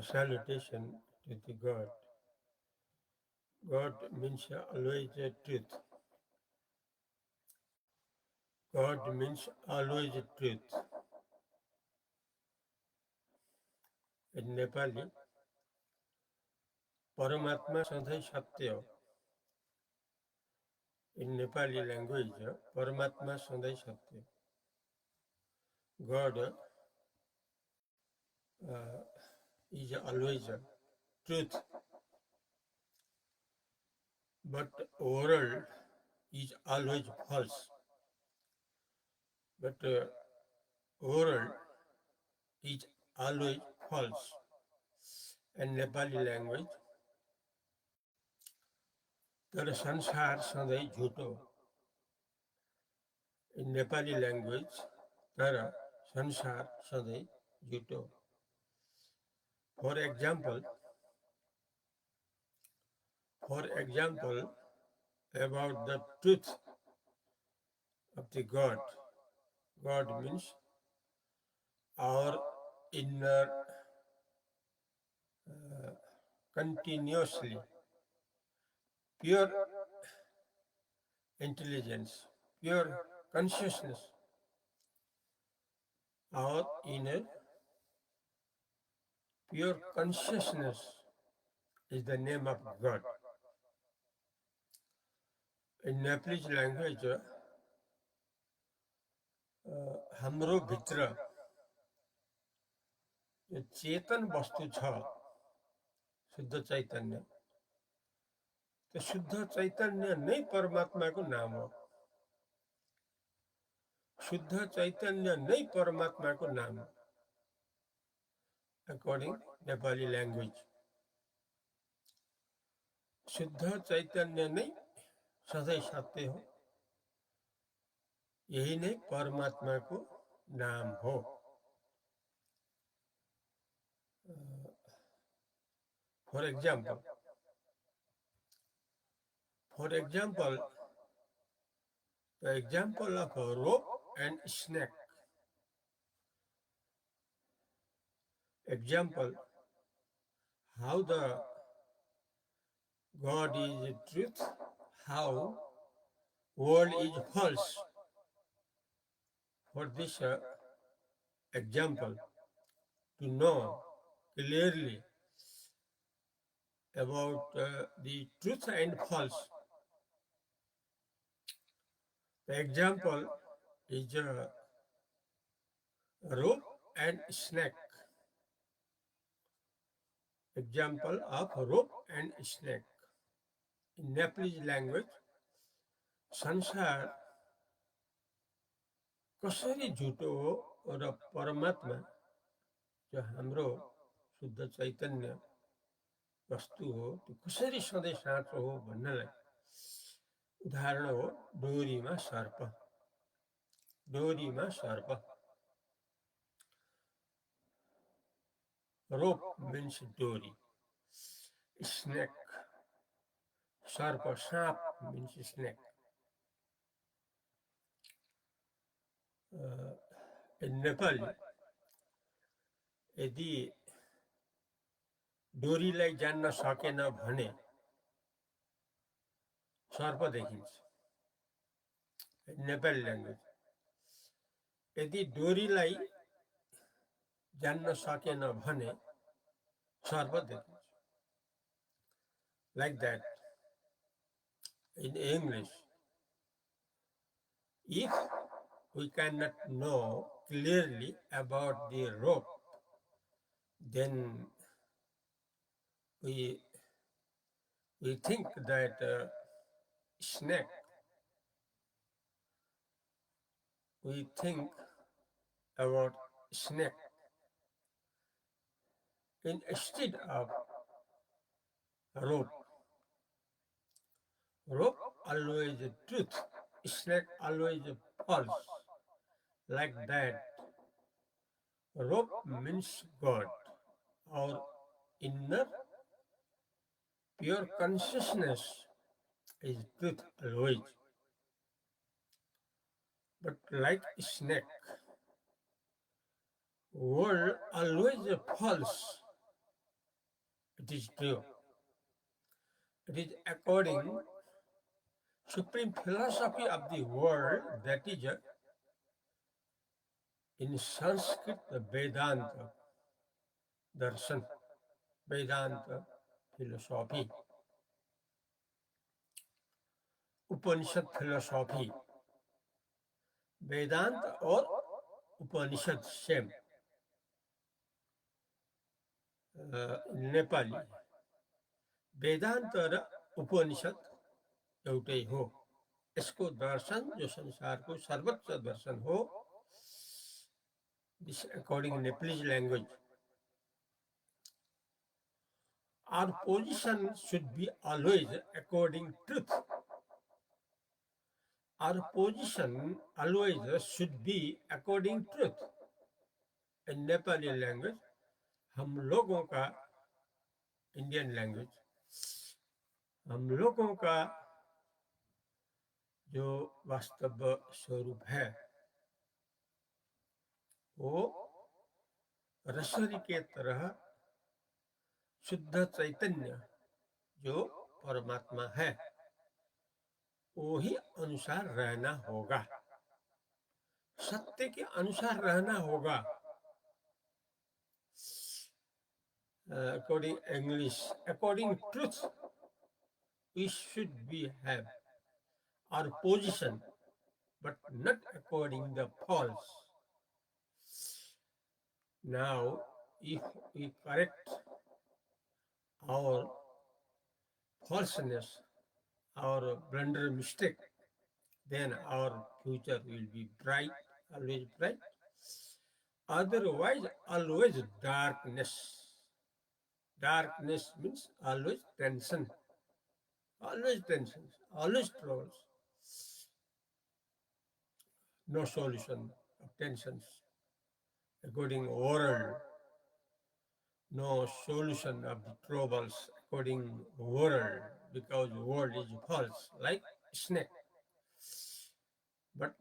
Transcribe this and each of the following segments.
salutation to the God. God means always truth. God means always truth. In Nepali, Paramatma सधैँ सत्य हो. In Nepali language, Paramatma सधैँ सत्य हो. God is always truth, but world is always false. But world is always false. In Nepali language, तर संसार सधैँ झुटो. In Nepali language, तर संसार सधैँ झुटो. For example, about the truth of the God. God means our inner continuously pure intelligence, pure consciousness. Our inner pure consciousness is the name of God. In Nepalese language, हाम्रो भित्र जो चेतन वस्तु छ, शुद्ध चैतन्य, त्यो शुद्ध चैतन्य नै परमात्माको नाम हो. शुद्ध चैतन्य नै परमात्माको नाम हो. According Nepali language, शुद्ध चैतन्य नै सधैँ सत्य हो. यही नै परमात्माको नाम हो. For example, the example of a rope and snake. Example, how the God is truth, how world is false. For this example, to know clearly about the truth and false. The example is a rope and snake. Example of rope and snake. In Nepalese language, संसार कसरी झुटो हो र परमात्मा जो हाम्रो शुद्ध चैतन्य वस्तु हो त्यो कसरी सधैँ साँचो हो भन्नलाई उदाहरण हो डोरीमा सर्प. डोरीमा सर्प. Rope means dory. Snake, सर्प, साँप means snake. In Nepali, यदि डोरीलाई जान्न सकेन भने सर्प देखिन्छ. नेपाली ल्याङ्ग्वेज, यदि डोरीलाई जान्न सकेन भने सर्प देखिन्छ. Like that, in English, if we cannot know clearly about the rope, then we think that snake, we think about snake instead of rope. Rope always truth, snake always false. Like that, rope means God, our inner pure consciousness is truth always. But like snake, world always false. It is true. It is according supreme philosophy of the world, that is in Sanskrit Vedanta darshan, Vedanta philosophy, Upanishad philosophy. Vedanta और उपनिषद same Nepali Vedanta र उपनिषद एउटै हो। यसको दर्शन जो संसारको सर्वोच्च दर्शन हो, this according Nepalese language, our position should be always according truth. Our position always should be according truth. In Nepali language, हम लोगों का, इंडियन लैंग्वेज, हम लोगों का जो वास्तव स्वरूप है वो रसरी के तरह शुद्ध चैतन्य जो परमात्मा है वो ही अनुसार रहना होगा, सत्य के अनुसार रहना होगा। According English, according truth, we should be have our position, but not according the false. Now, if we correct our falseness, our blunder mistake, then our future will be bright, always bright. Otherwise, always darkness. Darkness means always tension, always tensions, always troubles. No solution of tensions. According world, no solution of the troubles according world, because world is false, like snake. But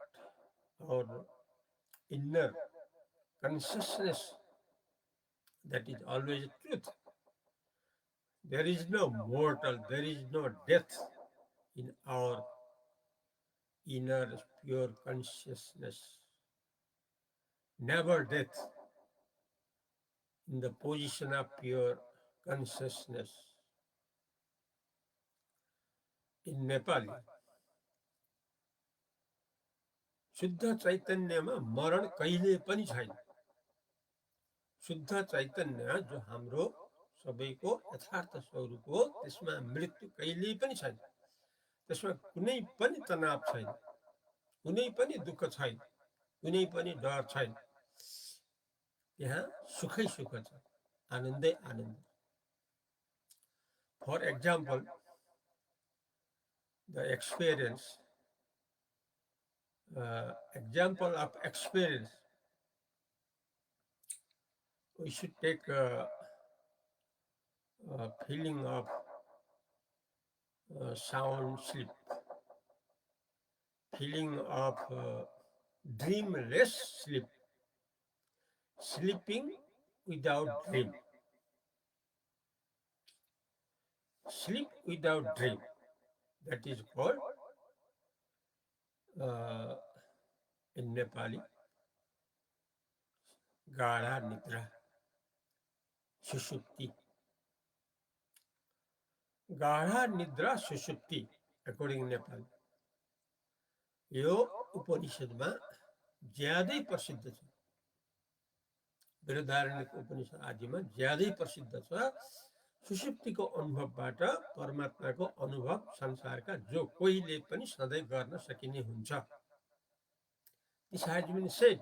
our inner consciousness, that is always truth. There is no mortal, there is no death in our inner pure consciousness. Never death in the position of pure consciousness. In Nepali, शुद्ध चैतन्यमा मरण कहिले पनि छैन। शुद्ध चैतन्य जो हाम्रो सबैको यथार्थ स्वरूप हो, त्यसमा मृत्यु कहिल्यै पनि छैन। त्यसमा कुनै पनि तनाव छैन, कुनै पनि दुःख छैन, कुनै पनि डर छैन। यहाँ सुखै सुख छ, आनन्दै आनन्द। For example, the experience, example of experience, we should take a feeling of sound sleep, feeling of dreamless sleep, sleeping without dream, sleep without dream. That is called in Nepali गाढा निद्रा, सुषुप्ति। गाढा निद्रा सुषुप्ति according Nepal, यो उपनिषदमा ज्यादै प्रसिद्ध छ। बृहदारण्यक उपनिषद आदिमा ज्यादै प्रसिद्ध छ। सुषुप्तिको अनुभवबाट परमात्माको अनुभव संसारका जो कोहीले पनि सधैँ गर्न सकिने हुन्छ। This has been said.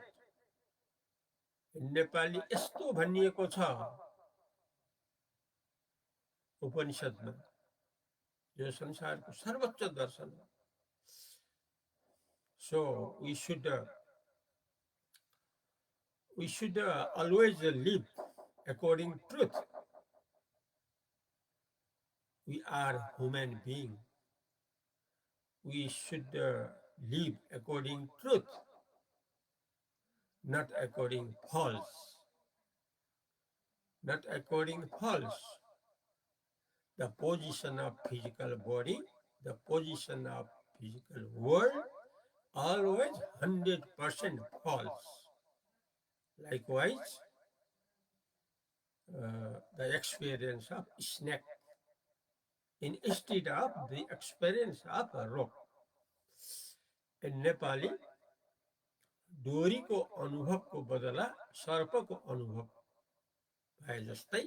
Nepali यस्तो भनिएको छ उपनिषदमा, जो संसारको सर्वोच्च दर्शन हो। So we should always live according truth. We are human being. We should live according truth, not according false. Not according false. the position of physical body, the position of physical world, always 100% false. Likewise, the experience of snake instead of the experience of a rope. In Nepali, डोरीको अनुभवको बदला सर्पको अनुभव भए जस्तै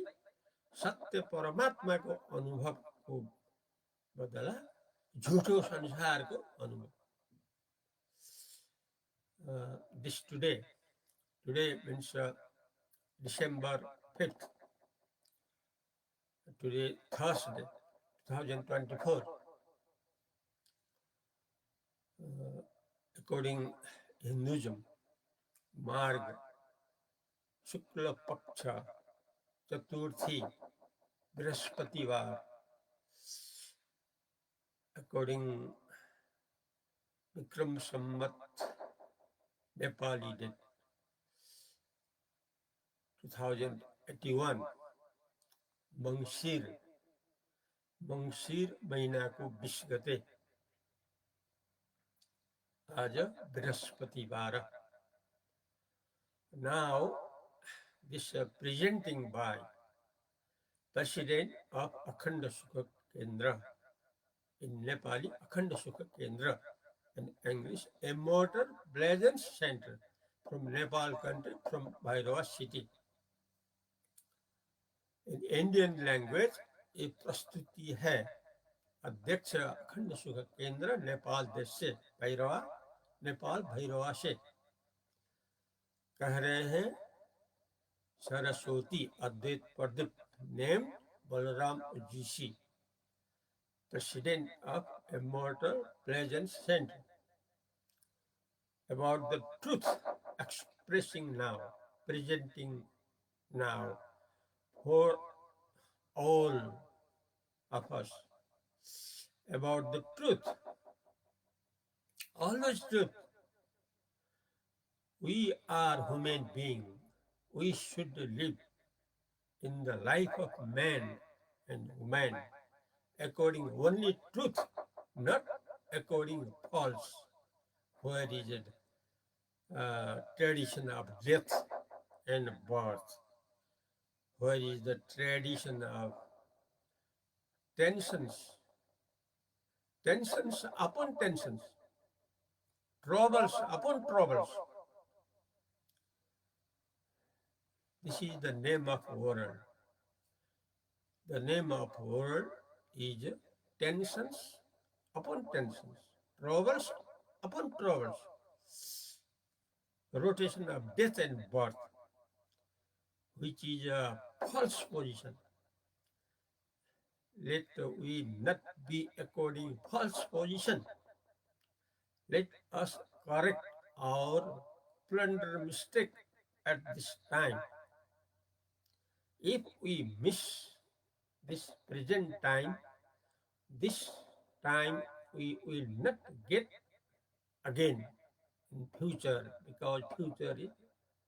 सत्य परमात्माको अनुभवको बदला झुठो संसारको अनुभव. This today means December 5th, today Thursday 2024, according Hinduism, Marg Shukla Paksha Chaturthi Brihaspativar, according Vikram Samvat Nepali date 2081, Mangshir महीनाको 20 गते आज बृहस्पतिवार. Now this presenting by President of Akhanda Sukha Kendra, in Nepali Akhanda Sukha Kendra, in English Immortal Pleasance Center, from Nepal country, from Bhairava city. In Indian language ये प्रस्तुति है अध्यक्ष अखंड सुख केंद्र नेपाल देश से, भैरवा नेपाल भैरवा से. कह रहे हैं Saraswati Advaita Pradeep name Balram GC, president of immortal pleasance centre, about the truth expressing now, presenting now for all of us, about the truth, always truth. We are human beings. We should live in the life of man and woman according only truth, not according false. Where is it? Tradition of death and birth. Where is the tradition of tensions upon tensions, troubles upon troubles? This is the name of world. The name of world is tensions upon tensions, troubles upon troubles, rotation of death and birth, which is a false position. Let we not be according false position. Let us correct our blunder mistake at this time. If we miss this present time, this time we will not get again in future, because future is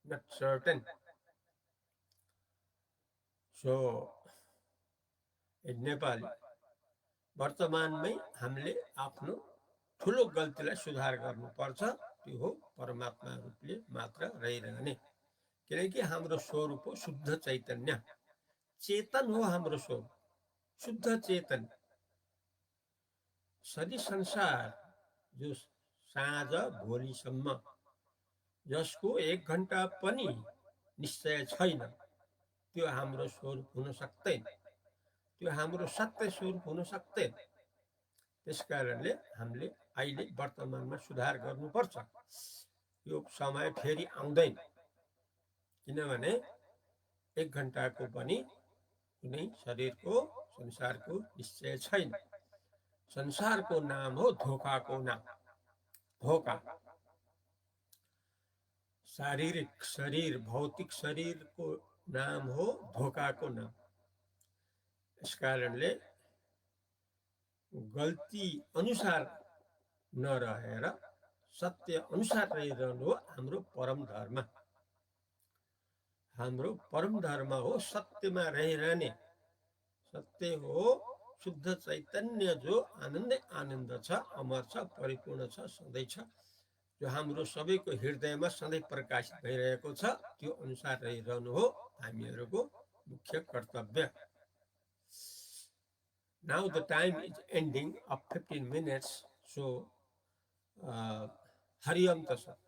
not certain. So in Nepal, वर्तमानमै हामीले आफ्नो ठुलो गल्तीलाई सुधार गर्नुपर्छ. त्यो हो परमात्मा रूपले मात्र रहिरहने. किनकि हाम्रो स्वरूप हो शुद्ध चैतन्य, चेतन हो हाम्रो स्वरूप, शुद्ध चेतन. सरी संसार जो साँझ भोलिसम्म जसको 1 घण्टा पनि निश्चय छैन, त्यो हाम्रो स्वरूप हुन सक्दैन, त्यो हाम्रो सत्य स्वरूप हुन सक्दैन. त्यसकारणले हामीले अहिले वर्तमानमा सुधार गर्नुपर्छ. यो समय फेरि आउँदैन, किनभने 1 घण्टाको पनि कुनै शरीरको संसारको निश्चय छैन. संसारको नाम हो धोकाको नाम, धोका. शारीरिक शरीर, भौतिक शरीरको नाम हो धोकाको नाम. यस कारणले गल्ती अनुसार नरहेर सत्य अनुसार रहिरहनु हो हाम्रो परम धर्म. हाम्रो परम धर्म हो सत्यमा रहिरहने. सत्य हो शुद्ध चैतन्य जो आनन्दै आनन्द छ, अमर छ, परिपूर्ण छ, सधैँ छ, जो हाम्रो सबैको हृदयमा सधैँ प्रकाशित भइरहेको छ, त्यो अनुसार रहिरहनु हो हामीहरूको मुख्य कर्तव्य। Now the time is ending of 15 minutes, so Hari Om Tat Sat.